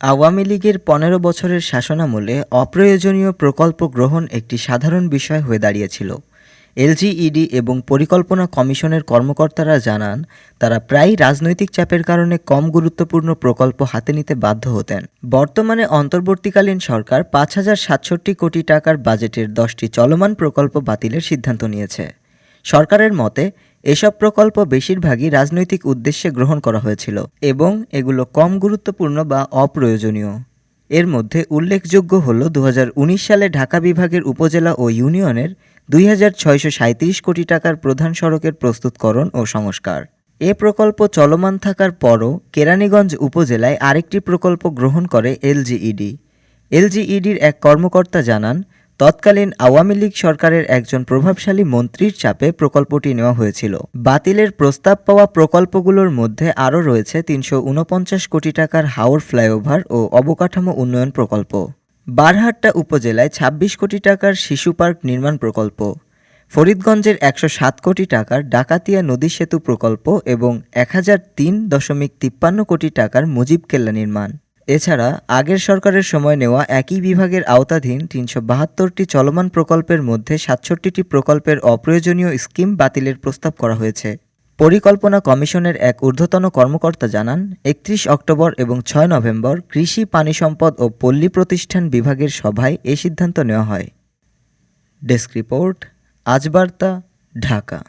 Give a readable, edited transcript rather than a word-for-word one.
আওয়ামী লীগের ১৫ বছরের শাসনামলে অপ্রয়োজনীয় প্রকল্প গ্রহণ একটি সাধারণ বিষয় হয়ে দাঁড়িয়েছিল। এলজিইডি এবং পরিকল্পনা কমিশনের কর্মকর্তারা জানান, তারা প্রায়ই রাজনৈতিক চাপের কারণে কম গুরুত্বপূর্ণ প্রকল্প হাতে নিতে বাধ্য হতেন। বর্তমানে অন্তর্বর্তীকালীন সরকার ৫,০৬৭ কোটি টাকার বাজেটের ১০টি চলমান প্রকল্প বাতিলের সিদ্ধান্ত নিয়েছে। সরকারের মতে, এসব প্রকল্প বেশিরভাগই রাজনৈতিক উদ্দেশ্যে গ্রহণ করা হয়েছিল এবং এগুলো কম গুরুত্বপূর্ণ বা অপ্রয়োজনীয়। এর মধ্যে উল্লেখযোগ্য হল ২০১৯ সালে ঢাকা বিভাগের উপজেলা ও ইউনিয়নের ২,৬৩৭ কোটি টাকার প্রধান সড়কের প্রস্তুতকরণ ও সংস্কার। এ প্রকল্প চলমান থাকার পরও কেরানীগঞ্জ উপজেলায় আরেকটি প্রকল্প গ্রহণ করে এলজিইডি। এলজিইডির এক কর্মকর্তা জানান, তৎকালীন আওয়ামী লীগ সরকারের একজন প্রভাবশালী মন্ত্রীর চাপে প্রকল্পটি নেওয়া হয়েছিল। বাতিলের প্রস্তাব পাওয়া প্রকল্পগুলোর মধ্যে আরও রয়েছে ৩৪৯ কোটি টাকার হাওর ফ্লাইওভার ও অবকাঠামো উন্নয়ন প্রকল্প, বারহাট্টা উপজেলায় ২৬ কোটি টাকার শিশু পার্ক নির্মাণ প্রকল্প, ফরিদগঞ্জের ১০৭ কোটি টাকার ডাকাতিয়া নদী সেতু প্রকল্প এবং ১,০০৩.৫৩ কোটি টাকার মুজিব কেল্লা নির্মাণ। এছাড়া আগের সরকারের সময় নেওয়া একই বিভাগের আওতাধীন ৩৭২টি চলমান প্রকল্পের মধ্যে ৬৭টি প্রকল্পের অপ্রয়োজনীয় স্কিম বাতিলের প্রস্তাব করা হয়েছে। পরিকল্পনা কমিশনের এক ঊর্ধ্বতন কর্মকর্তা জানান, ৩১ অক্টোবর এবং ৬ নভেম্বর কৃষি, পানি সম্পদ ও পল্লী প্রতিষ্ঠান বিভাগের সভায় এ সিদ্ধান্ত নেওয়া হয়। ডেস্ক রিপোর্ট, আজ বার্তা, ঢাকা।